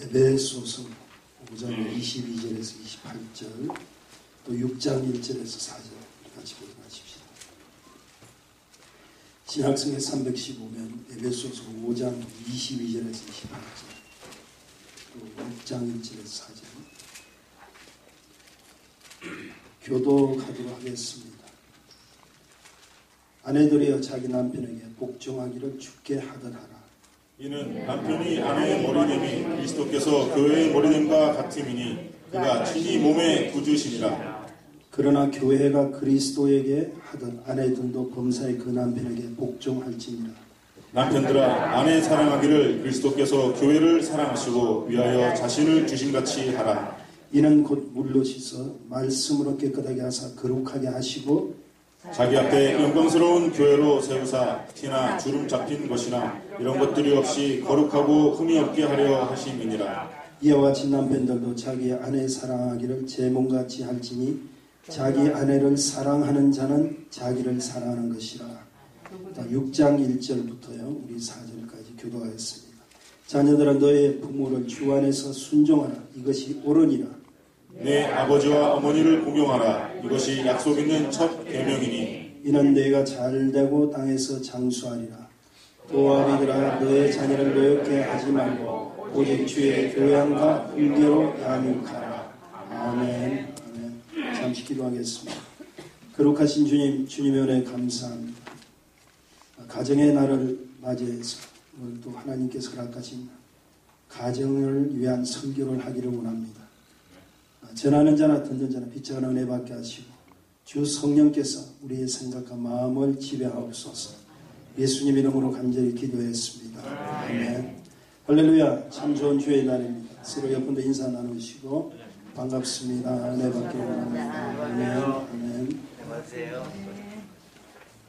에베소서 5장 22절에서 28절 또 6장 1절에서 4절 같이 보도록 하십시다. 신약성의 315면 에베소서 5장 22절에서 28절 또 6장 1절에서 4절 교독하도록 하겠습니다. 아내들이여 자기 남편에게 복종하기를 주께 하더하라. 이는 남편이 아내의 머리됨이 그리스도께서 교회의 머리됨과 같음이니 그가 친히 몸의 구주시니라. 그러나 교회가 그리스도에게 하던 아내들도 범사에 그 남편에게 복종할지니라. 남편들아 아내 사랑하기를 그리스도께서 교회를 사랑하시고 위하여 자신을 주신같이 하라. 이는 곧 물로 씻어 말씀으로 깨끗하게 하사 거룩하게 하시고 자기 앞에 영광스러운 교회로 세우사 티나 주름 잡힌 것이나 이런 것들이 없이 거룩하고 흠이 없게 하려 하심이니라. 이와 같이 남편들도 자기 아내 사랑하기를 제 몸같이 할지니 자기 아내를 사랑하는 자는 자기를 사랑하는 것이라. 6장 1절부터요 우리 4절까지 교도하였습니다. 자녀들아 너의 부모를 주 안에서 순종하라. 이것이 옳으니라. 내 아버지와 어머니를 공경하라. 이것이 약속 있는 첫 계명이니 이는 너희가 잘되고 땅에서 장수하리라. 또 아비들아 너의 자녀를 노엽게 하지 말고 오직 주의 교양과 훈계로 양육하라. 아멘. 아멘. 잠시 기도하겠습니다. 거룩하신 주님, 주님의 은혜 감사합니다. 가정의 날을 맞이해서 오늘 또 하나님께서 허락하신 가정을 위한 설교를 하기를 원합니다. 전하는 자나 듣는 자나 빛자가 은혜 받게 하시고 주 성령께서 우리의 생각과 마음을 지배하옵소서. 예수님 이름으로 간절히 기도했습니다. 아멘. 할렐루야. 참 좋은 주의 날입니다. 서로 옆분도 인사 나누시고 반갑습니다. 은혜 받기를 원합니다. 아멘.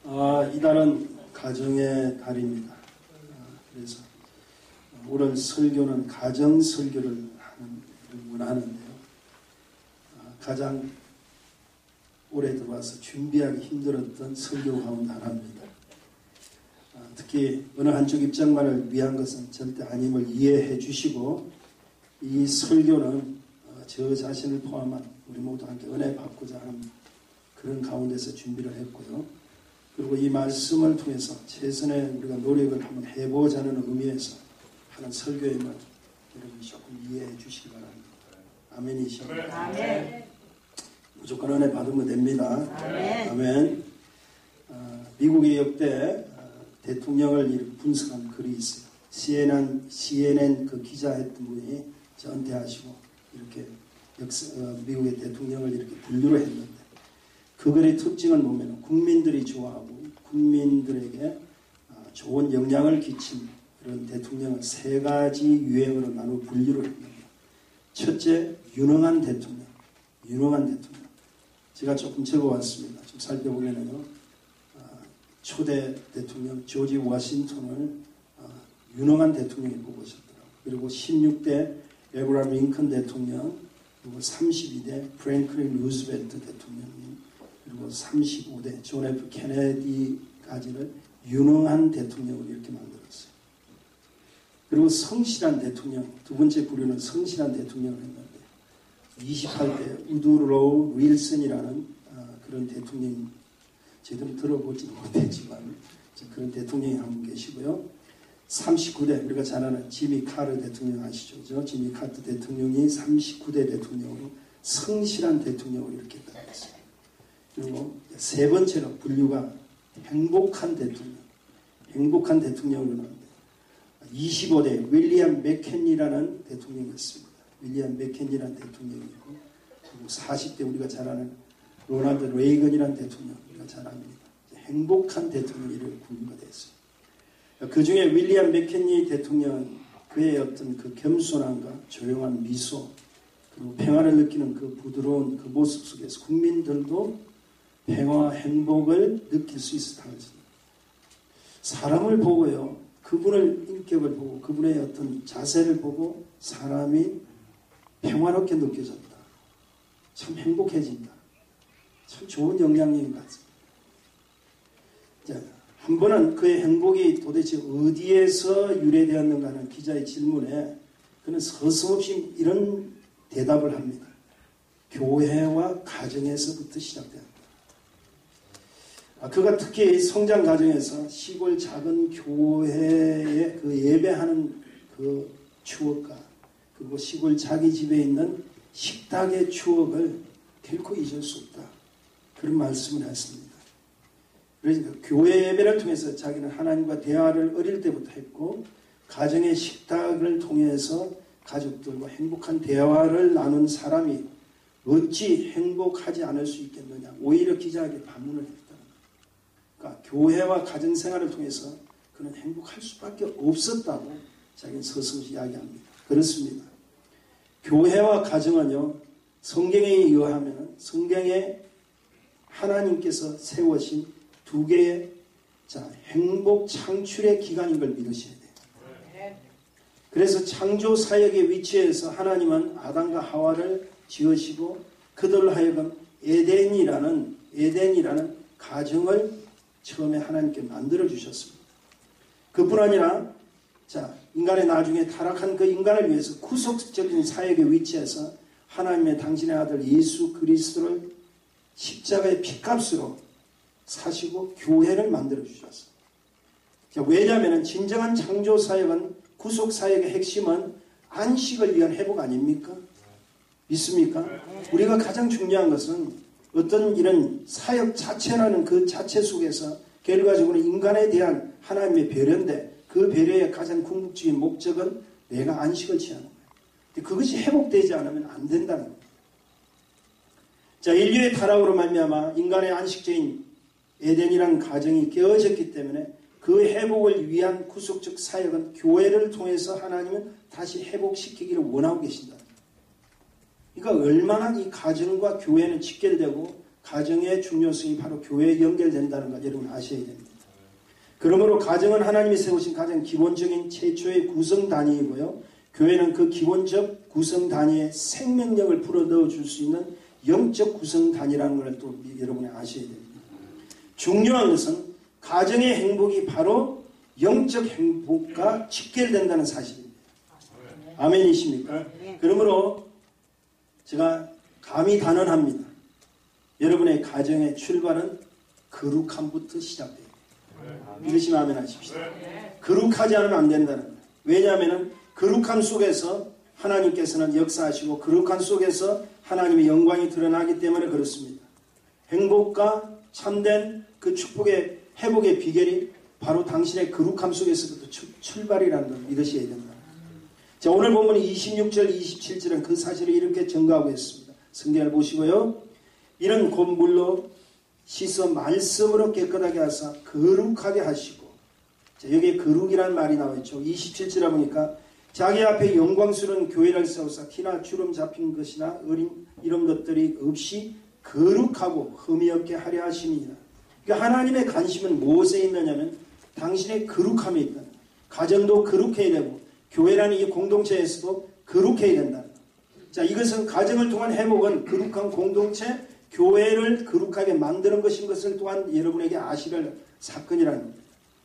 아멘. 이 달은 가정의 달입니다. 그래서 오늘 설교는 가정 설교를 원하는데요. 가장 오래 들어와서 준비하기 힘들었던 설교 가운데 하나입니다. 특히 어느 한쪽 입장만을 위한 것은 절대 아님을 이해해 주시고 이 설교는 저 자신을 포함한 우리 모두 함께 은혜 받고자 하는 그런 가운데서 준비를 했고요. 그리고 이 말씀을 통해서 최선의 우리가 노력을 한번 해보자는 의미에서 하는 설교임을 여러분이 조금 이해해 주시기 바랍니다. 아멘이십니까? 아멘. 무조건 은혜 받으면 됩니다. 아멘. 아멘. 미국의 역대 대통령을 분석한 글이 있어요. CNN 그 기자했던 분이 은퇴하시고 이렇게 미국의 대통령을 이렇게 분류를 했는데 그 글의 특징을 보면 국민들이 좋아하고 국민들에게 좋은 영향을 끼친 그런 대통령을 세 가지 유형으로 나누어 분류를 했습니다. 첫째, 유능한 대통령. 제가 조금 적어왔습니다. 좀 살펴보면요. 초대 대통령 조지 워싱턴을 유능한 대통령이 보고 있었더라고요. 그리고 16대 에브라함 링컨 대통령, 그리고 32대 프랭클린 루즈벨트 대통령, 그리고 35대 존 F 케네디까지를 유능한 대통령으로 이렇게 만들었어요. 그리고 성실한 대통령, 두 번째 부류는 성실한 대통령을 했는데 28대 우드로우 윌슨이라는 그런 대통령이 제대로 들어보지는 못했지만 그런 대통령이 한 분 계시고요. 39대 우리가 잘 아는 지미 카르 대통령 아시죠? 지미 카르 대통령이 39대 대통령으로 성실한 대통령으로 이렇게 따랐어요. 그리고 세 번째로 분류가 행복한 대통령으로 나왔는데 25대 윌리엄 맥켄리라는 대통령이 있습니다. 윌리엄 맥켄리라는 대통령이고 그리고 40대 우리가 잘 아는 로널드 레이건이라는 대통령 우리가 잘 압니다. 행복한 대통령이 이렇게 분류가 됐어요. 그 중에 윌리엄 맥켄리 대통령은 그의 어떤 그 겸손함과 조용한 미소 그리고 평화를 느끼는 그 부드러운 그 모습 속에서 국민들도 평화와 행복을 느낄 수 있었다는 것입니다. 사람을 보고요. 그분의 인격을 보고 그분의 어떤 자세를 보고 사람이 평화롭게 느껴졌다. 참 행복해진다. 참 좋은 영향력인 것 같습니다. 자, 한 번은 그의 행복이 도대체 어디에서 유래되었는가 하는 기자의 질문에 그는 서슴없이 이런 대답을 합니다. 교회와 가정에서부터 시작됩니다. 그가 특히 성장 과정에서 시골 작은 교회에 그 예배하는 그 추억과 그리고 시골 자기 집에 있는 식탁의 추억을 결코 잊을 수 없다. 그런 말씀을 했습니다. 그러니까 교회 예배를 통해서 자기는 하나님과 대화를 어릴 때부터 했고 가정의 식탁을 통해서 가족들과 행복한 대화를 나눈 사람이 어찌 행복하지 않을 수 있겠느냐. 오히려 기자에게 반문을 했다는 거예요. 그러니까 교회와 가정생활을 통해서 그는 행복할 수밖에 없었다고 자기는 서슴없이 이야기합니다. 그렇습니다. 교회와 가정은요. 성경에 의하면 성경에 하나님께서 세우신 두 개의 행복 창출의 기간인 걸 믿으셔야 돼요. 그래서 창조 사역의 위치에서 하나님은 아담과 하와를 지으시고 그들로 하여금 에덴이라는 가정을 처음에 하나님께 만들어 주셨습니다. 그뿐 아니라 인간의 나중에 타락한 그 인간을 위해서 구속적인 사역의 위치에서 하나님의 당신의 아들 예수 그리스도를 십자가의 피값으로 사시고 교회를 만들어 주셨어요. 왜냐하면 진정한 창조 사역은 구속 사역의 핵심은 안식을 위한 회복 아닙니까? 믿습니까? 우리가 가장 중요한 것은 어떤 이런 사역 자체라는 그 자체 속에서 결과적으로 인간에 대한 하나님의 배려인데 그 배려의 가장 궁극적인 목적은 내가 안식을 취하는 거예요. 근데 그것이 회복되지 않으면 안 된다는 거예요. 인류의 타락으로 말미암아 인간의 안식처인 에덴이라는 가정이 깨어졌기 때문에 그 회복을 위한 구속적 사역은 교회를 통해서 하나님은 다시 회복시키기를 원하고 계신다. 그러니까 얼마나 이 가정과 교회는 직결되고 가정의 중요성이 바로 교회에 연결된다는 걸 여러분 아셔야 됩니다. 그러므로 가정은 하나님이 세우신 가장 기본적인 최초의 구성 단위이고요. 교회는 그 기본적 구성 단위에 생명력을 불어넣어 줄 수 있는 영적 구성 단위라는 걸 또 여러분이 아셔야 됩니다. 중요한 것은 가정의 행복이 바로 영적 행복과 직결된다는 사실입니다. 아멘이십니까? 그러므로 제가 감히 단언합니다. 여러분의 가정의 출발은 거룩함부터 시작돼요. 믿으시면 아멘 하십시오. 거룩하지 않으면 안 된다는 거예요. 왜냐하면 거룩함 속에서 하나님께서는 역사하시고 거룩함 속에서 하나님의 영광이 드러나기 때문에 그렇습니다. 행복과 참된 그 축복의 회복의 비결이 바로 당신의 거룩함 속에서부터 출발이라는 걸 믿으셔야 된다. 자, 오늘 본문이 26절, 27절은 그 사실을 이렇게 증거하고 있습니다. 성경을 보시고요. 이는 곧 물로 씻어 말씀으로 깨끗하게 하사 거룩하게 하시고, 자, 여기에 거룩이라는 말이 나와 있죠. 27절에 보니까 자기 앞에 영광스러운 교회를 세우사 티나 주름 잡힌 것이나 어린 이런 것들이 없이 거룩하고 흠이 없게 하려 하심이니라. 그러니까 하나님의 관심은 무엇에 있느냐면 당신의 거룩함에 있다. 가정도 거룩해야 되고 교회라는 이 공동체에서도 거룩해야 된다. 자, 이것은 가정을 통한 회복은 거룩한 공동체, 교회를 거룩하게 만드는 것인 것을 또한 여러분에게 아시를 사건이라는 겁니다.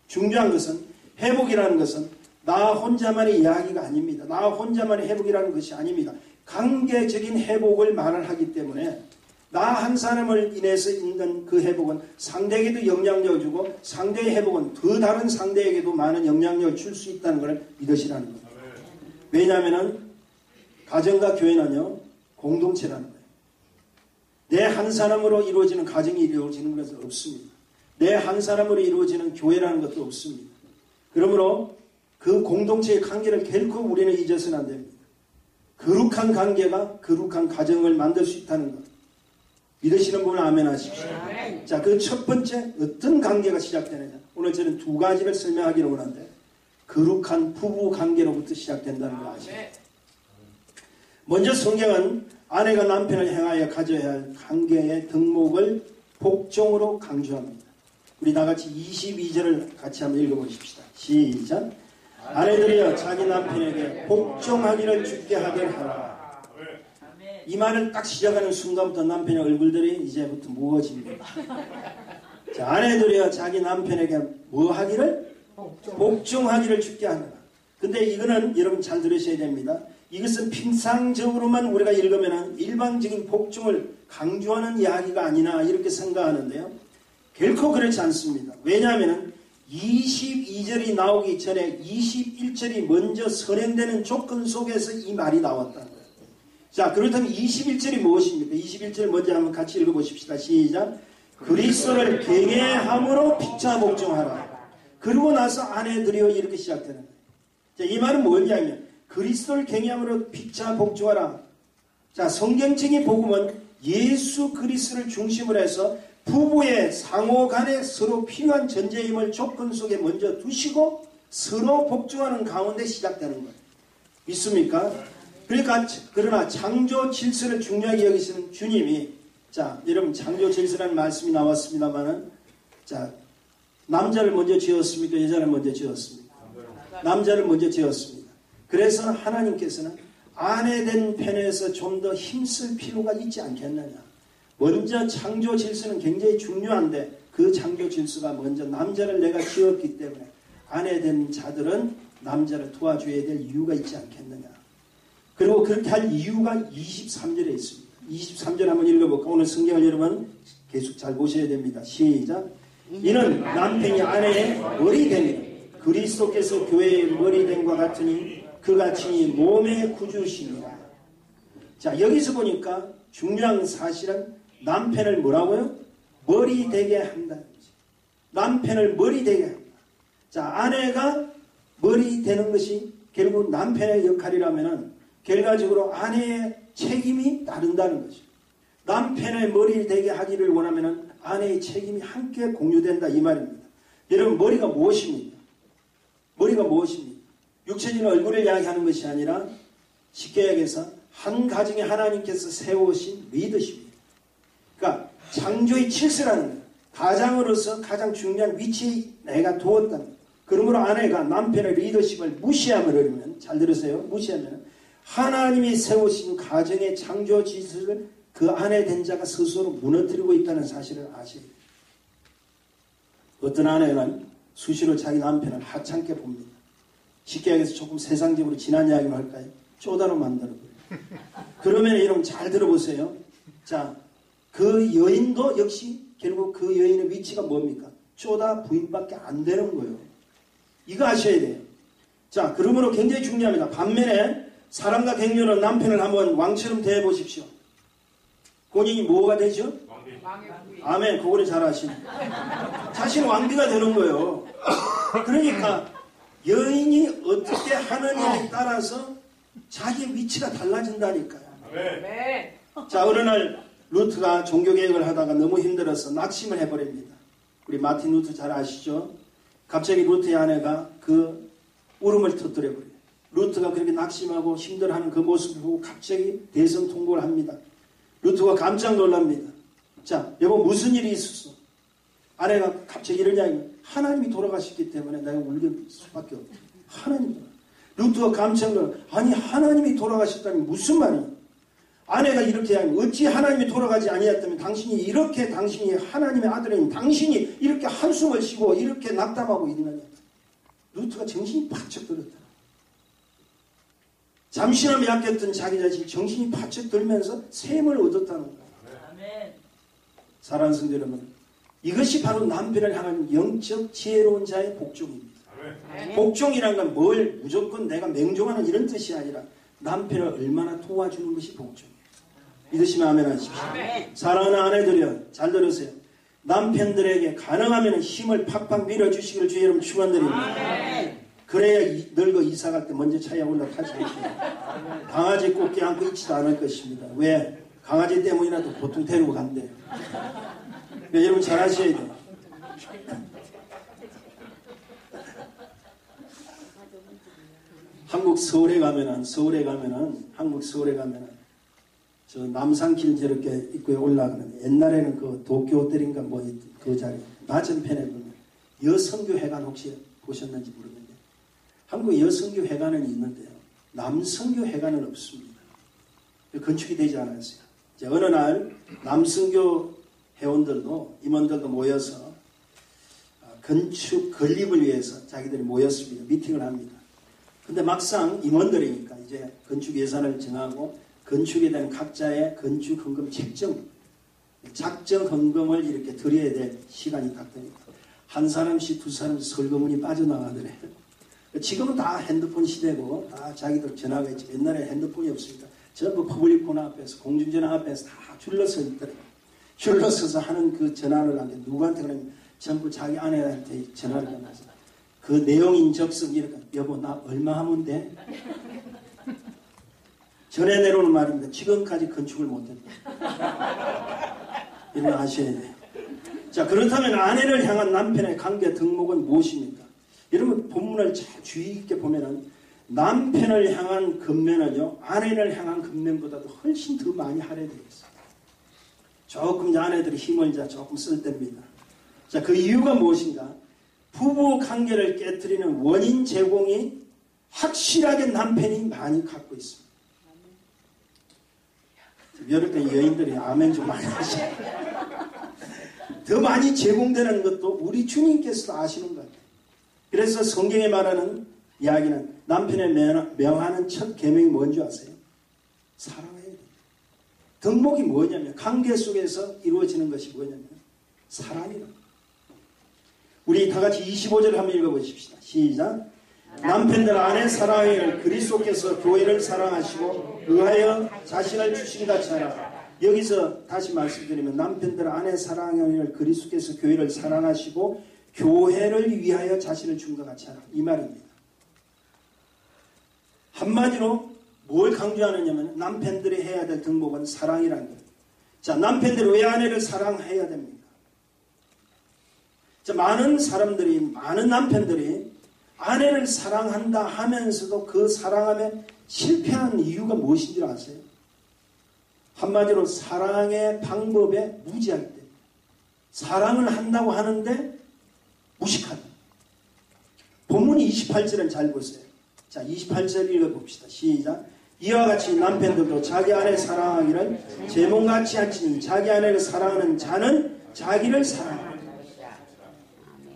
중요한 것은 회복이라는 것은 나 혼자만의 이야기가 아닙니다. 나 혼자만의 회복이라는 것이 아닙니다. 관계적인 회복을 말을 하기 때문에 나 한 사람을 인해서 있는 그 회복은 상대에게도 영향력을 주고 상대의 회복은 더 다른 상대에게도 많은 영향력을 줄 수 있다는 걸 믿으시라는 겁니다. 왜냐하면 가정과 교회는요 공동체라는 거예요. 내 한 사람으로 이루어지는 가정이 이루어지는 것은 없습니다. 내 한 사람으로 이루어지는 교회라는 것도 없습니다. 그러므로 그 공동체의 관계를 결코 우리는 잊어서는 안 됩니다. 거룩한 관계가 거룩한 가정을 만들 수 있다는 것. 믿으시는 분은 아멘 하십시오. 자, 그 첫 번째 어떤 관계가 시작되느냐. 오늘 저는 두 가지를 설명하기를 원하는데 거룩한 부부 관계로부터 시작된다는 걸 아시죠. 먼저 성경은 아내가 남편을 향하여 가져야 할 관계의 덕목을 복종으로 강조합니다. 우리 다같이 22절을 같이 한번 읽어보십시다. 시작. 아내들이여 자기 남편에게 복종하기를 주께 하게 하라. 이 말을 딱 시작하는 순간부터 남편의 얼굴들이 이제부터 무거워집니다. 자, 아내들이여 자기 남편에게 뭐 하기를? 복종하기를 주께 하라. 근데 이거는 여러분 잘 들으셔야 됩니다. 이것은 평상적으로만 우리가 읽으면 일방적인 복종을 강조하는 이야기가 아니나 이렇게 생각하는데요. 결코 그렇지 않습니다. 왜냐하면 22절이 나오기 전에 21절이 먼저 선행되는 조건 속에서 이 말이 나왔다는 거예요. 자, 그렇다면 21절이 무엇입니까? 21절 먼저 한번 같이 읽어보십시다. 시작. 그리스도를 경외함으로 피차 복종하라. 그러고 나서 아내들이여 이렇게 시작되는 거예요. 자, 이 말은 뭐냐면 그리스도를 경외함으로 피차 복종하라. 자, 성경적인 복음은 예수 그리스도를 중심으로 해서 부부의 상호 간에 서로 필요한 전제임을 조건 속에 먼저 두시고 서로 복종하는 가운데 시작되는 거예요. 믿습니까? 그러나 창조 질서를 중요하게 여기시는 주님이, 자, 여러분 창조 질서라는 말씀이 나왔습니다만은, 자, 남자를 먼저 지었습니까? 여자를 먼저 지었습니까? 남자를 먼저 지었습니다. 그래서 하나님께서는 아내된 편에서 좀 더 힘쓸 필요가 있지 않겠느냐. 먼저 창조 질서는 굉장히 중요한데 그 창조 질서가 먼저 남자를 내가 지었기 때문에 아내된 자들은 남자를 도와줘야 될 이유가 있지 않겠느냐. 그리고 그렇게 할 이유가 23절에 있습니다. 23절 한번 읽어볼까? 오늘 성경을 여러분 계속 잘 보셔야 됩니다. 시작. 이는 남편이 아내의 머리 됩니다. 그리스도께서 교회의 머리 됨과 같으니 그같이 몸의 구주시니라. 자, 여기서 보니까 중요한 사실은 남편을 뭐라고요? 머리 되게 한다는 거죠. 남편을 머리 되게 한다. 자, 아내가 머리 되는 것이 결국 남편의 역할이라면은 결과적으로 아내의 책임이 따른다는 거죠. 남편의 머리 되게 하기를 원하면은 아내의 책임이 함께 공유된다 이 말입니다. 여러분, 머리가 무엇입니까? 머리가 무엇입니까? 육체적인 얼굴을 이야기하는 것이 아니라 쉽게 얘기해서 한 가정에 하나님께서 세우신 리더십입니다. 그러니까 창조의 질서라는 거예요. 가장으로서 가장 중요한 위치에 내가 두었다는 거예요. 그러므로 아내가 남편의 리더십을 무시하면, 잘 들으세요. 무시하면 하나님이 세우신 가정의 창조 질서를 그 아내 된 자가 스스로 무너뜨리고 있다는 사실을 아셔야 돼요. 어떤 아내는 수시로 자기 남편을 하찮게 봅니다. 쉽게 얘기해서 조금 세상적으로 진한 이야기를 할까요? 쪼다로 만들어버려요. 그러면 여러분 잘 들어보세요. 자, 그 여인도 역시 결국 그 여인의 위치가 뭡니까? 쪼다 부인밖에 안 되는 거예요. 이거 아셔야 돼요. 자, 그러므로 굉장히 중요합니다. 반면에 사랑과 갱년은 남편을 한번 왕처럼 대해보십시오. 본인이 뭐가 되죠? 왕비. 아멘. 그거를 잘 아시네. 자신은 왕비가 되는 거예요. 그러니까 여인이 어떻게 하느냐에 따라서 자기 위치가 달라진다니까요. 네. 자, 어느 날 루트가 종교개혁을 하다가 너무 힘들어서 낙심을 해버립니다. 우리 마틴 루트 잘 아시죠? 갑자기 루트의 아내가 그 울음을 터뜨려버려요. 루트가 그렇게 낙심하고 힘들어하는 그 모습을 보고 갑자기 대성통곡을 합니다. 루트가 깜짝 놀랍니다. 자, 여보 무슨 일이 있었어? 아내가 갑자기 이러냐면 하나님이 돌아가셨기 때문에 내가 울릴 수밖에 없다. 하나님 돌아가셨다. 루트가 깜짝 놀라. 아니 하나님이 돌아가셨다니 무슨 말이야? 아내가 이렇게 하면 어찌 하나님이 돌아가지 아니했다면 당신이 하나님의 아들이니 당신이 이렇게 한숨을 쉬고 이렇게 낙담하고 이러느냐. 루트가 정신이 바짝 들었다. 잠시나마 약했던 자기 자신이 정신이 바짝 들면서 샘을 얻었다는 거예요. 사랑하는 성도 여러분, 이것이 바로 남편을 향한 영적 지혜로운 자의 복종입니다. 복종이란 건 뭘 무조건 내가 맹종하는 이런 뜻이 아니라 남편을 얼마나 도와주는 것이 복종이에요. 믿으시면 아멘 하십시오. 사랑하는 아내들이여 잘 들으세요. 남편들에게 가능하면 힘을 팍팍 밀어주시기를 주의 이름 축원드립니다. 그래야 늙어 이사갈 때 먼저 차에 올라타지 않고 강아지 꼭 껴안고 있지도 않을 것입니다. 왜? 강아지 때문이라도 보통 데리고 간대요. 네, 여러분 잘 아셔야 돼요. 한국 서울에 가면은 한국 서울에 가면은 저 남산길 저렇게 입구에 올라가는 옛날에는 그 도쿄 호텔인가 뭐 그 자리 맞은편에 보면 여성교회관 혹시 보셨는지 모르겠는데 한국 여성교회관은 있는데요. 남성교회관은 없습니다. 건축이 되지 않았어요. 이제 어느 날 남성교 회원들도 임원들도 모여서 건축 건립을 위해서 자기들이 모였습니다. 미팅을 합니다. 근데 막상 임원들이니까 이제 건축 예산을 정하고 건축에 대한 각자의 건축 헌금 책정, 작정 헌금을 이렇게 드려야 될 시간이 딱 되니까 한 사람씩 두 사람씩 설거문이 빠져나가더래. 지금은 다 핸드폰 시대고 다 자기들 전화가 있지. 옛날에 핸드폰이 없으니까 전부 퍼블릭 코너 앞에서 공중전화 앞에서 다 줄러서 있더래. 줄러서서 하는 그 전화를 하는데 누구한테 그러면 전부 자기 아내한테 전화를 하면서 그 내용인 적습 이렇게 여보 나 얼마 하면 돼? 전해 내려오는 말입니다. 지금까지 건축을 못했다. 이런 거 하셔야 돼요. 자, 그렇다면 아내를 향한 남편의 관계 덕목은 무엇입니까? 여러분 본문을 잘 주의 깊게 보면은 남편을 향한 근면은요 아내를 향한 근면보다도 훨씬 더 많이 하려야 되겠어요. 조금 이제 아내들이 힘을 조금 쓸 때입니다. 자, 그 이유가 무엇인가? 부부 관계를 깨뜨리는 원인 제공이 확실하게 남편이 많이 갖고 있습니다. 이럴 때 여인들이 아멘 좀 많이 하시고 더 많이 제공되는 것도 우리 주님께서도 아시는 것 같아요. 그래서 성경에 말하는 이야기는 남편의 명하는 첫 계명이 뭔지 아세요? 사랑해야 돼요. 덕목이 뭐냐면 관계 속에서 이루어지는 것이 뭐냐면 사랑이다. 우리 다 같이 25절 한번 읽어보십시다. 시작. 남편들 아내 사랑을 그리스도께서 교회를 사랑하시고 의하여 자신을 주신 같이 하라. 여기서 다시 말씀드리면 남편들 아내 사랑을 그리스도께서 교회를 사랑하시고 교회를 위하여 자신을 준 것 같이 하라. 이 말입니다. 한마디로 뭘 강조하느냐면 남편들이 해야 될 덕목은 사랑이라는 거예요. 자, 남편들이 왜 아내를 사랑해야 됩니까? 자, 많은 남편들이 아내를 사랑한다 하면서도 그 사랑함에 실패한 이유가 무엇인 줄 아세요? 한마디로 사랑의 방법에 무지할 때. 사랑을 한다고 하는데 무식하다. 본문이 28절은 잘 보세요. 자, 28절 읽어봅시다. 시작. 이와 같이 남편들도 자기 아내 사랑하기를 제 몸같이 하시니 자기 아내를 사랑하는 자는 자기를 사랑한다.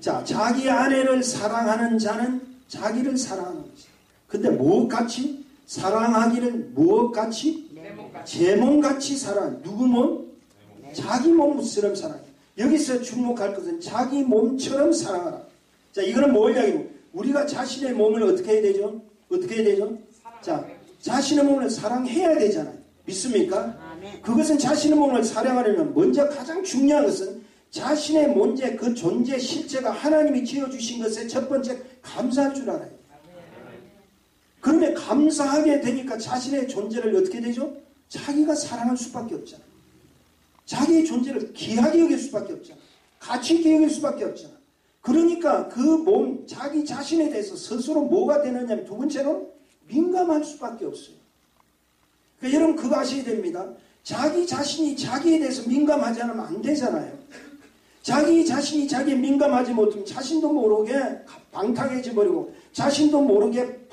자, 자기 아내를 사랑하는 자는 자기를 사랑하는 것이다. 근데 무엇같이? 사랑하기를 무엇같이? 제 몸같이 사랑. 누구 몸? 자기 몸처럼 사랑해. 여기서 주목할 것은 자기 몸처럼 사랑하라. 자, 이거는 뭘 이야기해요? 우리가 자신의 몸을 어떻게 해야 되죠? 어떻게 해야 되죠? 자, 자신의 몸을 사랑해야 되잖아요. 믿습니까? 그것은 자신의 몸을 사랑하려면 먼저 가장 중요한 것은 자신의 문제, 그 존재 실체가 하나님이 지어주신 것에 첫 번째 감사할 줄 알아요. 그러면 감사하게 되니까 자신의 존재를 어떻게 되죠? 자기가 사랑할 수밖에 없잖아요. 자기의 존재를 귀하게 여길 수밖에 없잖아요. 가치 있게 여길 수밖에 없잖아요. 그러니까 그 몸, 자기 자신에 대해서 스스로 뭐가 되느냐면 두 번째로 민감할 수밖에 없어요. 그러니까 여러분 그거 아셔야 됩니다. 자기 자신이 자기에 대해서 민감하지 않으면 안 되잖아요. 자기 자신이 자기에 민감하지 못하면 자신도 모르게 방탕해져 버리고 자신도 모르게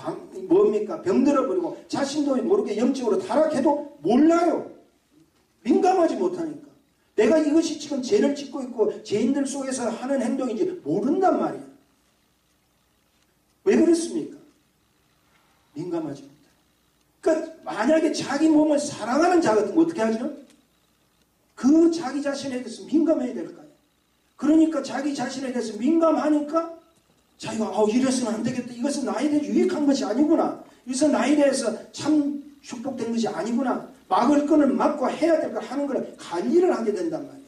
병들어 버리고 자신도 모르게 영적으로 타락해도 몰라요. 민감하지 못하니까. 내가 이것이 지금 죄를 짓고 있고 죄인들 속에서 하는 행동인지 모른단 말이에요. 왜 그렇습니까? 민감하지 못해요. 그러니까 만약에 자기 몸을 사랑하는 자 같으면 어떻게 하죠? 그 자기 자신에 대해서 민감해야 될 거예요. 그러니까 자기 자신에 대해서 민감하니까 자기가 이래서는 안 되겠다. 이것은 나에 대해 유익한 것이 아니구나. 이것은 나에 대해서 참 축복된 것이 아니구나. 막을 거는 막고 해야 될 걸 하는 걸 관리를 하게 된단 말이에요.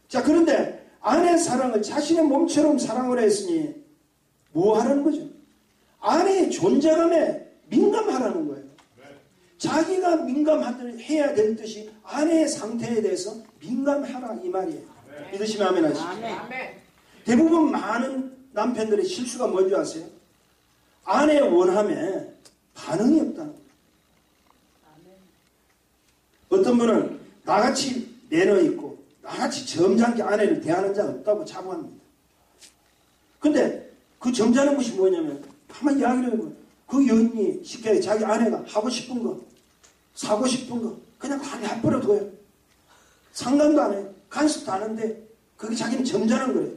자, 그런데 아내 사랑을 자신의 몸처럼 사랑을 했으니 뭐 하라는 거죠? 아내의 존재감에 민감하라는 거예요. 자기가 민감해야 될 듯이 아내의 상태에 대해서 민감하라 이 말이에요. 믿으시면 아멘 하시죠. 대부분 많은 남편들의 실수가 뭔지 아세요? 아내의 원함에 반응이 없다는 거예요. 어떤 분은 나같이 매너 있고 나같이 점잖게 아내를 대하는 자가 없다고 자부합니다. 근데 그 점잖은 것이 뭐냐면 가만히 이야기를 해보면 그 여인이 쉽게 자기 아내가 하고 싶은 거 사고 싶은 거 그냥 다 내버려 둬요. 상관도 안 해요. 간섭도 안 하는데 그게 자기는 점잖은 거예요.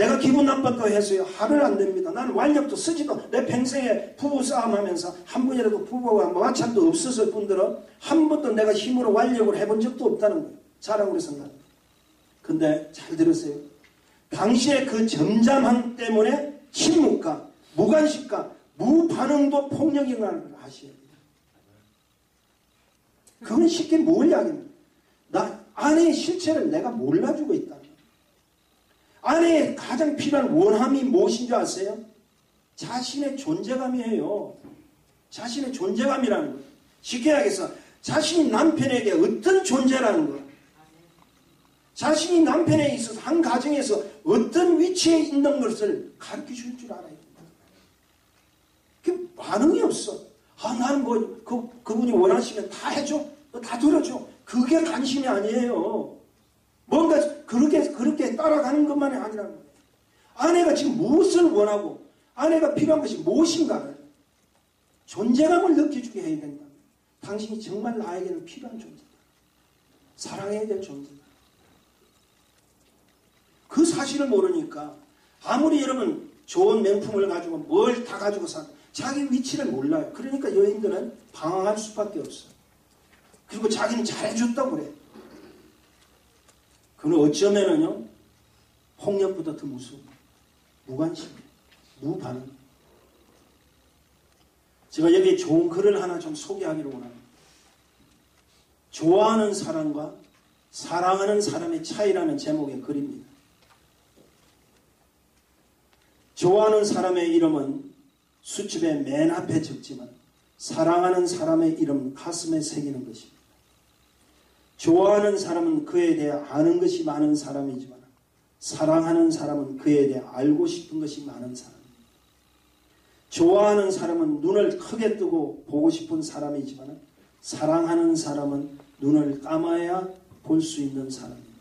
내가 기분 나빴다고 해서요 하루는 안 됩니다. 나는 완력도 쓰지도 내 평생에 부부 싸움하면서 한 번이라도 부부와 마찰도 없었을 뿐더러 한 번도 내가 힘으로 완력을 해본 적도 없다는 거예요. 자랑으로 생각합니다. 근데 잘 들으세요. 당시에 그 점잖함 때문에 침묵과 무관심과 무반응도 폭력이라는 걸 아셔야 돼요. 그건 쉽게 뭘 이야기합니까? 나 아내의 실체를 내가 몰라주고 있다는 거예요. 아내의 가장 필요한 원함이 무엇인 줄 아세요? 자신의 존재감이에요. 자신의 존재감이라는 거예요. 쉽게 이야기해서 자신이 남편에게 어떤 존재라는 거예요. 자신이 남편에 있어서 한 가정에서 어떤 위치에 있는 것을 가르쳐 줄 줄 알아야 된다. 그 반응이 없어. 아, 나는 그분이 원하시면 다 해줘. 다 들어줘. 그게 관심이 아니에요. 뭔가 그렇게 따라가는 것만이 아니라는 거예요. 아내가 지금 무엇을 원하고 아내가 필요한 것이 무엇인가를 존재감을 느껴주게 해야 된다. 당신이 정말 나에게는 필요한 존재다. 사랑해야 될 존재다. 그 사실을 모르니까 아무리 여러분 좋은 명품을 가지고 뭘 다 가지고 자기 위치를 몰라요. 그러니까 여인들은 방황할 수밖에 없어요. 그리고 자기는 잘해줬다고 그래. 그는 어쩌면은요 폭력보다 더 무서워. 무관심, 무반응. 제가 여기 좋은 글을 하나 좀 소개하기를 원합니다. 좋아하는 사람과 사랑하는 사람의 차이라는 제목의 글입니다. 좋아하는 사람의 이름은 수첩의 맨 앞에 적지만 사랑하는 사람의 이름은 가슴에 새기는 것입니다. 좋아하는 사람은 그에 대해 아는 것이 많은 사람이지만 사랑하는 사람은 그에 대해 알고 싶은 것이 많은 사람입니다. 좋아하는 사람은 눈을 크게 뜨고 보고 싶은 사람이지만 사랑하는 사람은 눈을 감아야 볼 수 있는 사람입니다.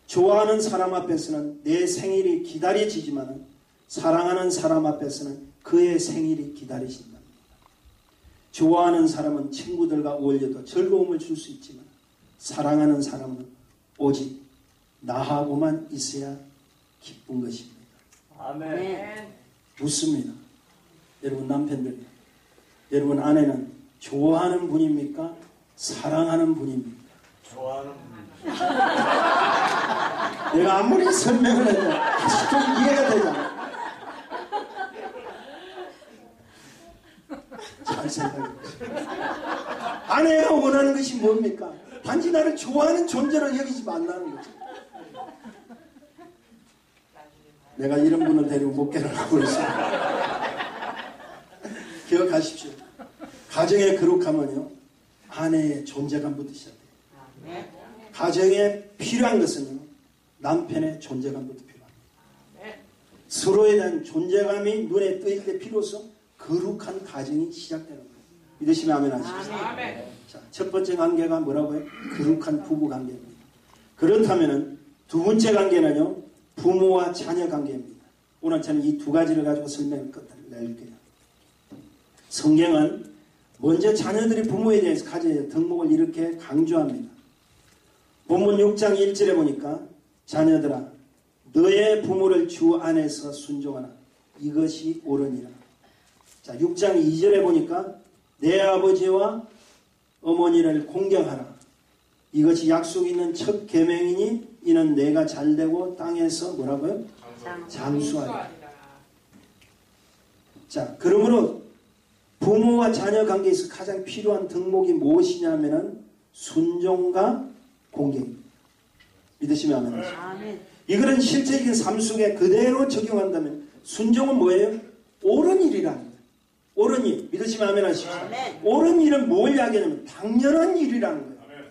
좋아하는 사람 앞에서는 내 생일이 기다려지지만 사랑하는 사람 앞에서는 그의 생일이 기다려진답니다. 좋아하는 사람은 친구들과 어울려도 즐거움을 줄 수 있지만 사랑하는 사람은 오직 나하고만 있어야 기쁜 것입니다. 아멘. 묻습니다. 여러분 남편들, 여러분 아내는 좋아하는 분입니까? 사랑하는 분입니까? 좋아하는 분. 내가 아무리 설명을 해도 아직도 이해가 되지 않아. 잘 생각해보세요. 아내가 원하는 것이 뭡니까? 단지 나를 좋아하는 존재로 여기지 말라는 거죠. 내가 이런 분을 데리고 목회를 하고 있습니다. 기억하십시오. 가정의 거룩함은요, 아내의 존재감부터 시작돼요. 가정에 필요한 것은요, 남편의 존재감부터 필요합니다. 서로에 대한 존재감이 눈에 뜨일 때 비로소 거룩한 가정이 시작되는 거예요. 믿으시면 아멘 하십시오. 자, 첫 번째 관계가 뭐라고요? 거룩한 부부 관계입니다. 그렇다면은 두 번째 관계는요, 부모와 자녀 관계입니다. 오늘 저는 이 두 가지를 가지고 설명을 끝낼게요. 성경은 먼저 자녀들이 부모에 대해서 가져야 덕목을 이렇게 강조합니다. 본문 6장 1절에 보니까 자녀들아 너의 부모를 주 안에서 순종하라. 이것이 옳으니라. 자, 6장 2절에 보니까 내 아버지와 어머니를 공경하라. 이것이 약속 있는 첫 계명이니 이는 내가 잘되고 땅에서 뭐라고요? 장수하리라. 자, 그러므로 부모와 자녀 관계에서 가장 필요한 덕목이 무엇이냐면은 순종과 공경입니다. 믿으시면 아멘. 이거는 실제적인 삶 속에 그대로 적용한다면 순종은 뭐예요? 옳은 일이라는 거예요. 옳은 일. 믿으시면 아멘 하십시오. 옳은 일은 뭘 이야기하냐면 당연한 일이라는 거예요.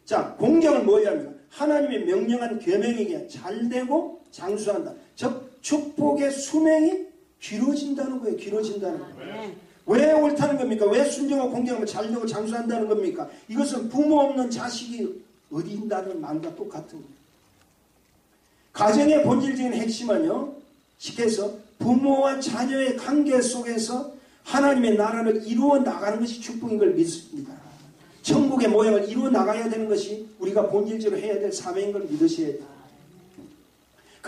자, 공경은 뭘 이야기합니까? 하나님의 명령한 계명에게 잘되고 장수한다. 즉 축복의 수명이 길어진다는 거예요. 길어진다는 거예요. 왜 옳다는 겁니까? 왜 순종하고 공경하면 잘되고 장수한다는 겁니까? 이것은 부모 없는 자식이 어디 있다는 말과 똑같은 거예요. 가정의 본질적인 핵심은요, 쉽게 해서 부모와 자녀의 관계 속에서 하나님의 나라를 이루어 나가는 것이 축복인 걸 믿습니다. 천국의 모양을 이루어 나가야 되는 것이 우리가 본질적으로 해야 될 사명인 걸 믿으셔야 돼요.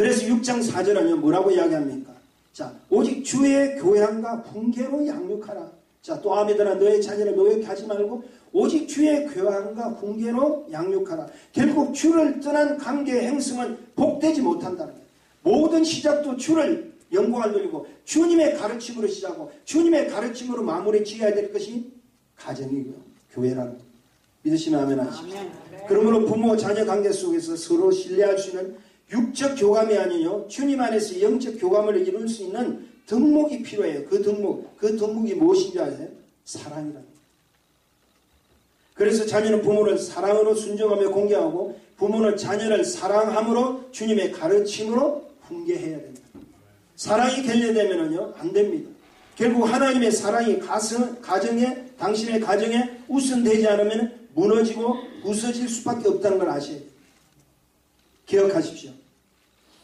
그래서 6장 4절은요, 뭐라고 이야기합니까? 자, 오직 주의 교양과 훈계로 양육하라. 자, 또 아미들아 너의 자녀를 노엽게 하지 말고 오직 주의 교양과 훈계로 양육하라. 결국 주를 떠난 관계의 행성은 복되지 못한다는 거예요. 모든 시작도 주를 영광을 돌리고 주님의 가르침으로 시작하고 주님의 가르침으로 마무리 지어야 될 것이 가정이고요. 교회라는 거예요. 믿으시면 아멘 하십시오. 그러므로 부모 자녀 관계 속에서 서로 신뢰할 수 있는 육적 교감이 아니요 주님 안에서 영적 교감을 이룰 수 있는 덕목이 필요해요. 그 덕목이 무엇인지 아세요? 사랑이라는 거예요. 그래서 자녀는 부모를 사랑으로 순종하며 공경하고 부모는 자녀를 사랑함으로 주님의 가르침으로 훈계해야 됩니다. 사랑이 결여되면요 안 됩니다. 결국 하나님의 사랑이 가정에 당신의 가정에 우선되지 않으면 무너지고 부서질 수밖에 없다는 걸 아셔야 돼요. 기억하십시오.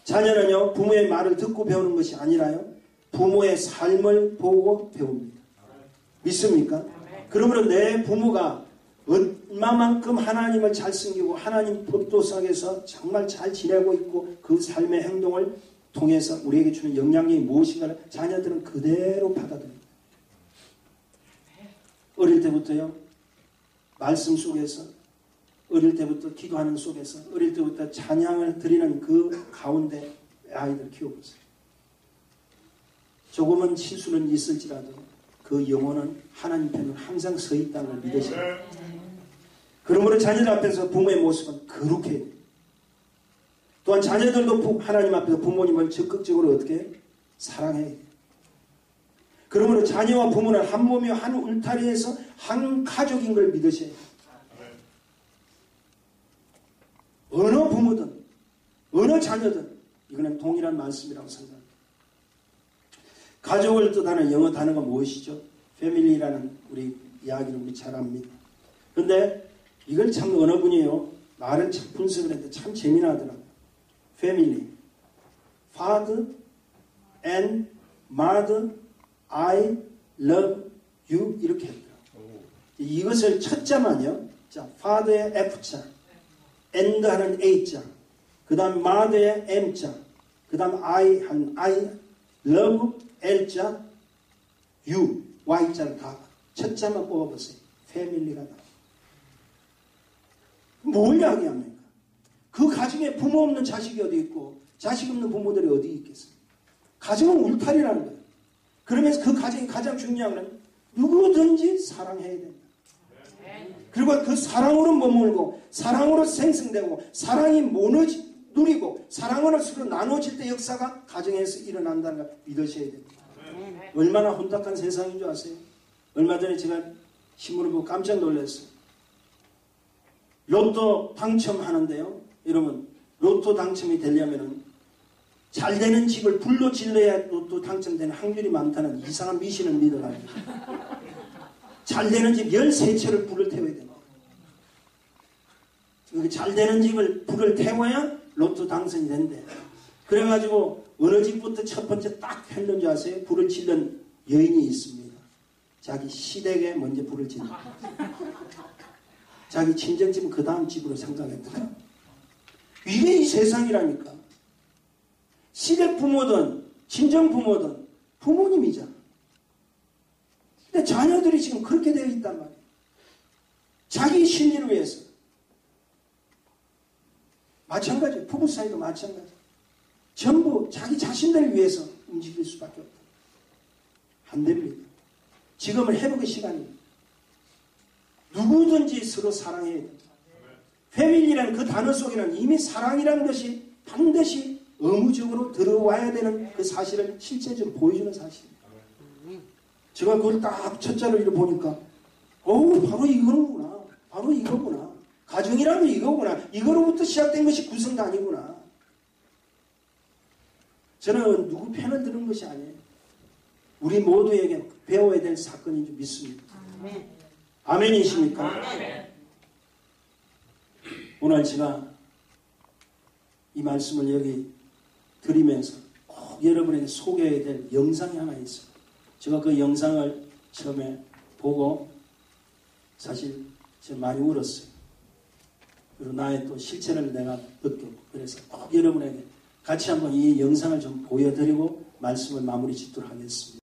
자녀는요 부모의 말을 듣고 배우는 것이 아니라요 부모의 삶을 보고 배웁니다. 믿습니까? 그러므로 내 부모가 얼마만큼 하나님을 잘 섬기고 하나님 법도 속에서 정말 잘 지내고 있고 그 삶의 행동을 통해서 우리에게 주는 영향력이 무엇인가를 자녀들은 그대로 받아들입니다. 어릴 때부터요 말씀 속에서 어릴 때부터 기도하는 속에서 어릴 때부터 찬양을 드리는 그 가운데 아이들 키워보세요. 조금은 실수는 있을지라도 그 영혼은 하나님 편은 항상 서 있다는 걸 믿으셔야 돼요. 그러므로 자녀들 앞에서 부모의 모습은 거룩해야 돼요. 또한 자녀들도 하나님 앞에서 부모님을 적극적으로 어떻게 사랑해야 돼요. 그러므로 자녀와 부모는 한 몸이요 한 울타리에서 한 가족인 걸 믿으셔야 돼요. 어느 부모든 어느 자녀든 이거는 동일한 말씀이라고 생각합니다. 가족을 뜻하는 영어 단어가 무엇이죠? 패밀리라는 우리 이야기를 우리 잘 압니다. 그런데 이걸 참 어느 분이요 말을 참 분석을 했는데 참 재미나더라고요. 패밀리, father and mother, I love you 이렇게 했더라고요. 이것을 첫 자만요. 자, father의 F자, and 하는 A자, 그 다음 mother의 M자, 그 다음 I 한 I, love L자, U, Y자를 다 첫 자만 뽑아보세요. 패밀리가 나와요. 뭘 이야기합니까? 그 가정에 부모 없는 자식이 어디 있고 자식 없는 부모들이 어디 있겠어요? 가정은 울타리라는 거예요. 그러면서 그 가정이 가장 중요한 건 누구든지 사랑해야 된다. 그리고 그 사랑으로 머물고 사랑으로 생성되고 사랑이 누리고 사랑으로 서로 나눠질 때 역사가 가정에서 일어난다는 걸 믿으셔야 됩니다. 얼마나 혼탁한 세상인 줄 아세요? 얼마 전에 제가 신문을 보고 깜짝 놀랐어요. 로또 당첨하는데요. 여러분 로또 당첨이 되려면 잘 되는 집을 불로 질러야 로또 당첨되는 확률이 많다는 이상한 미신을 믿어가지고 잘 되는 집 13채를 불을 태워야 됩니다. 잘 되는 집을 불을 태워야 로또 당선이 된대. 그래가지고 어느 집부터 첫 번째 딱 했는지 아세요? 불을 질른 여인이 있습니다. 자기 시댁에 먼저 불을 질러. 자기 친정집은 그 다음 집으로 생각했더라. 이게 이 세상이라니까. 시댁 부모든 친정 부모든 부모님이잖아. 근데 자녀들이 지금 그렇게 되어 있단 말이에요. 자기 심리를 위해서. 마찬가지예요. 부부 사이도 마찬가지. 전부 자기 자신들을 위해서 움직일 수밖에 없다. 안 됩니다. 지금은 회복의 시간입니다. 누구든지 서로 사랑해야 됩니다. 패밀리라는 그 단어 속에는 이미 사랑이라는 것이 반드시 의무적으로 들어와야 되는 그 사실을 실제적으로 보여주는 사실입니다. 제가 그걸 딱 첫자로 이렇게 보니까 바로 이거구나. 바로 이거구나. 가정이라면 이거구나. 이거로부터 시작된 것이 구성단이구나. 저는 누구 편을 드는 것이 아니에요. 우리 모두에게 배워야 될 사건인 줄 믿습니다. 아멘이십니까? 오늘 제가 이 말씀을 여기 드리면서 꼭 여러분에게 소개해야 될 영상이 하나 있어요. 제가 그 영상을 처음에 보고 사실 제가 많이 울었어요. 그리고 나의 또 실체를 내가 느꼈고 그래서 꼭 여러분에게 같이 한번 이 영상을 좀 보여드리고 말씀을 마무리 짓도록 하겠습니다.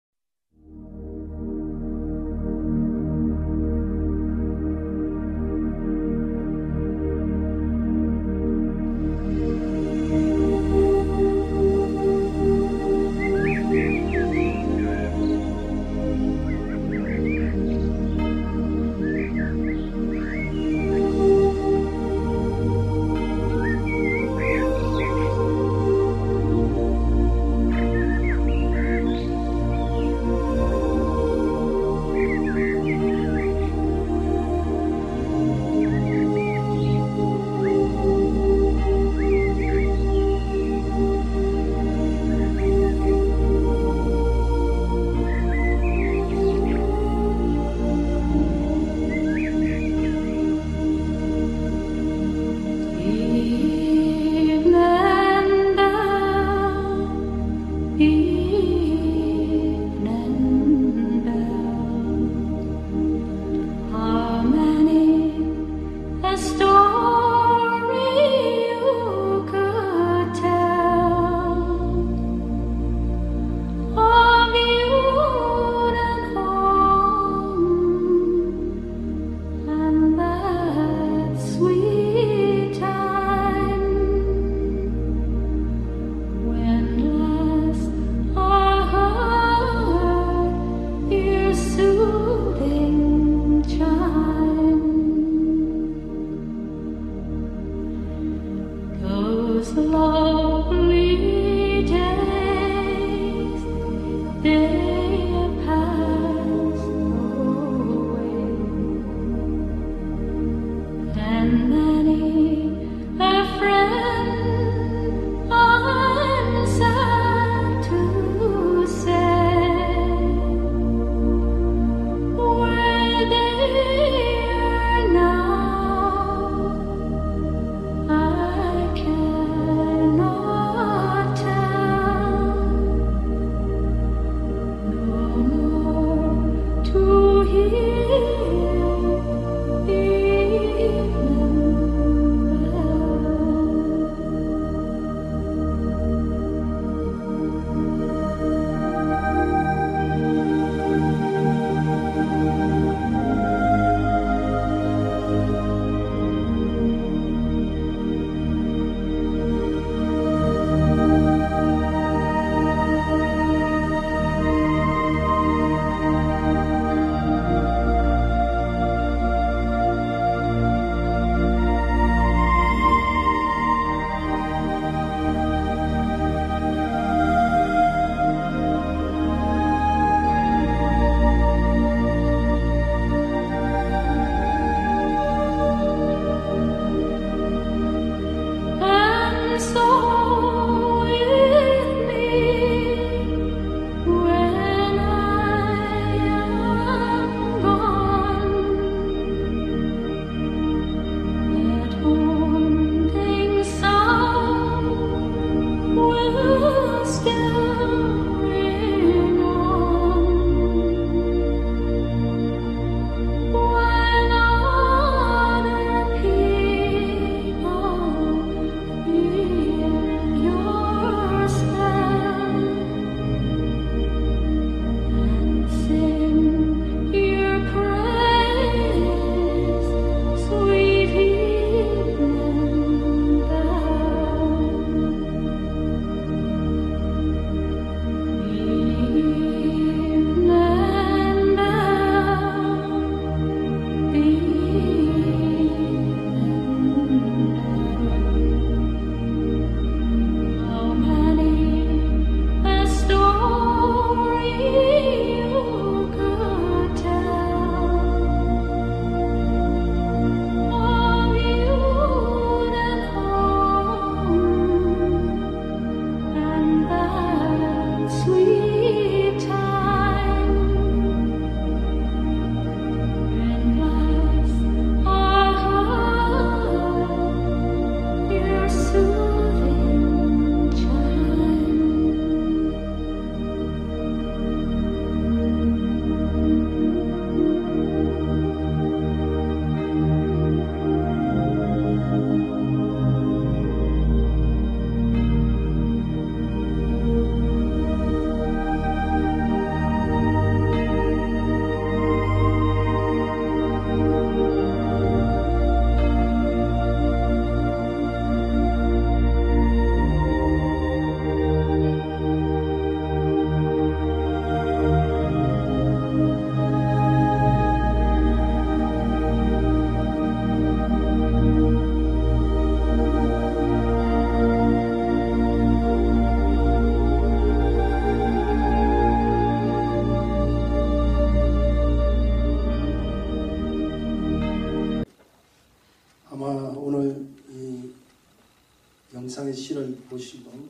영상의 시를 보시고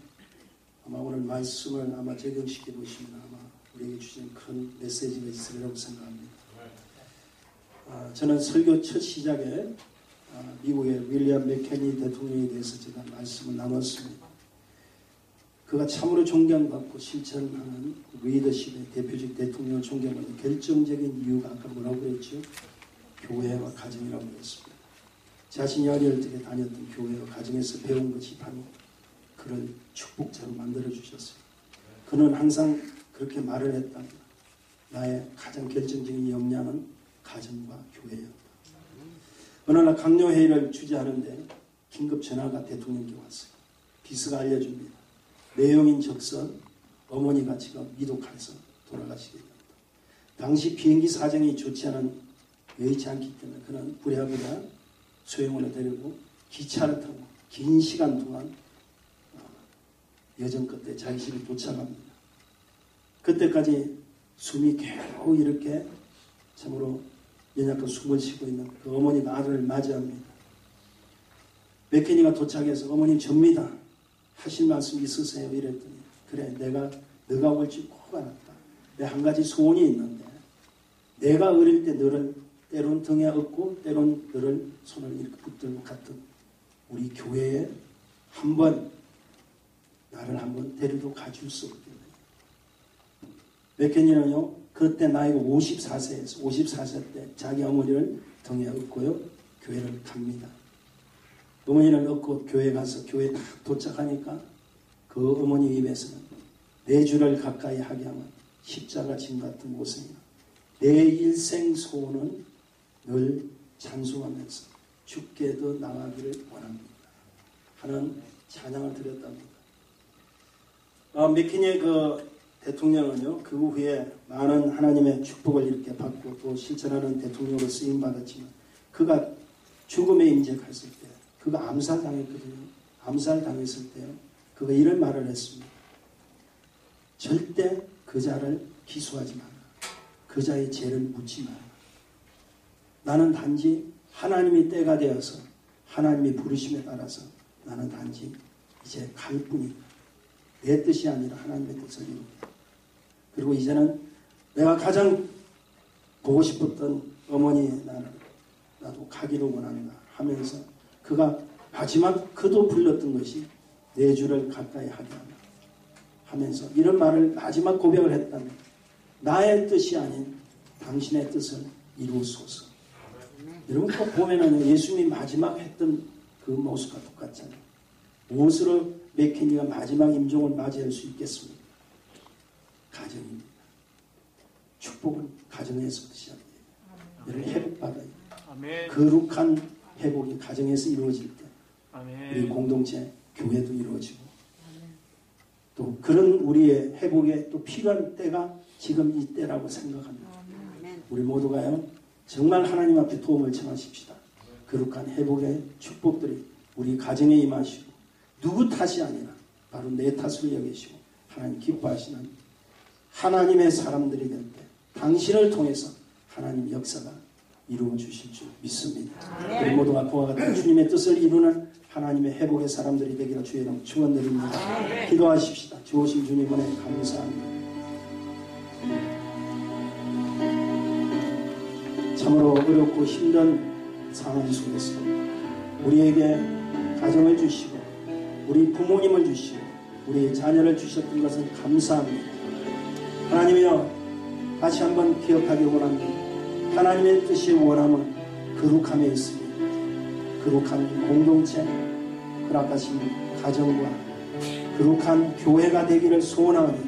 아마 오늘 말씀을 아마 적용시켜 보시면 아마 우리에게 주신 큰 메시지가 있으리라고 생각합니다. 저는 설교 첫 시작에 미국의 윌리엄 맥케니 대통령에 대해서 제가 말씀을 나눴습니다. 그가 참으로 존경받고 실천하는 리더십의 대표적 대통령을 존경하는 결정적인 이유가 아까 뭐라고 그랬죠? 교회와 가정이라고 그랬습니다. 자신이 어릴 때 다녔던 교회와 가정에서 배운 것이 바로 그를 축복자로 만들어주셨어요. 그는 항상 그렇게 말을 했답니다. 나의 가장 결정적인 역량은 가정과 교회였다. 어느 날 강요회의를 주재하는데 긴급 전화가 대통령께 왔어요. 비서가 알려줍니다. 내용인 적선 어머니가 지금 미독해서 돌아가시게 됩니다. 당시 비행기 사정이 여의치 않기 때문에 그는 부랴부랴 소영원을 데리고 기차를 타고 긴 시간 동안 여정 끝에 자기 집에 도착합니다. 그때까지 숨이 겨우 이렇게 참으로 연약한 숨을 쉬고 있는 그 어머니가 아들을 맞이합니다. 맥케니가 도착해서 어머님 접니다. 하실 말씀 있으세요? 이랬더니 그래 너가 올지 꼭 알았다. 내 한 가지 소원이 있는데 내가 어릴 때 너를 때론 등에 업고 때론 너를 손을 이렇게 붙들고 갔던 우리 교회에 나를 한번 데리러 가줄 수 없겠느냐. 맥케니는요 그때 나이가 54세 때 자기 어머니를 등에 업고요 교회를 갑니다. 어머니를 업고 교회 가서 교회에 딱 도착하니까 그 어머니 입에서는 내 주를 가까이 하게 하면 십자가 짐 같은 고생이나 내 일생 소원은 늘 찬송하면서 주께도 나가기를 원합니다 하는 찬양을 드렸답니다. 맥케니의 그 대통령은요 그 후에 많은 하나님의 축복을 이렇게 받고 또 실천하는 대통령으로 쓰임 받았지만 그가 죽음에 임직했을 때 그가 암살당했거든요. 암살당했을 때요 그가 이런 말을 했습니다. 절대 그 자를 기소하지 마라. 그 자의 죄를 묻지 마라. 나는 단지 하나님이 때가 되어서 하나님이 부르심에 따라서 나는 단지 이제 갈 뿐이다. 내 뜻이 아니라 하나님의 뜻을 이루겠다. 그리고 이제는 내가 가장 보고 싶었던 어머니 나도 가기를 원한다 하면서 그가 마지막 그도 불렀던 것이 내 주를 가까이 하게 하라 하면서 이런 말을 마지막 고백을 했다면 나의 뜻이 아닌 당신의 뜻을 이루소서. 여러분 꼭 보면은 예수님이 마지막 했던 그 모습과 똑같잖아요. 무엇으로 맥케니가 마지막 임종을 맞이할 수 있겠습니까? 가정입니다. 축복은 가정에서부터 시작돼요. 여러분 회복받아요. 거룩한 회복이 가정에서 이루어질 때 우리 공동체 교회도 이루어지고 또 그런 우리의 회복에 또 필요한 때가 지금 이 때라고 생각합니다. 우리 모두가요 정말 하나님 앞에 도움을 청하십시다. 거룩한 회복의 축복들이 우리 가정에 임하시고 누구 탓이 아니라 바로 내 탓을 여기시고 하나님 기뻐하시는 하나님의 사람들이 될 때 당신을 통해서 하나님 역사가 이루어 주실 줄 믿습니다. 우리 모두가 그와 같은 주님의 뜻을 이루는 하나님의 회복의 사람들이 되기를 주의 이름 축원드립니다. 기도하십시다. 주오신 주님 은혜 감사합니다. 참으로 어렵고 힘든 상황 속에서 우리에게 가정을 주시고 우리 부모님을 주시고 우리 자녀를 주셨던 것은 감사합니다. 하나님이여 다시 한번 기억하기 원합니다. 하나님의 뜻이 원함은 거룩함에 있습니다. 거룩한 공동체, 허락하신 가정과 거룩한 교회가 되기를 소원하오니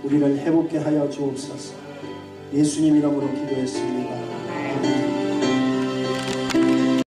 우리를 회복케 하여 주옵소서. 예수님 이름으로 기도했습니다.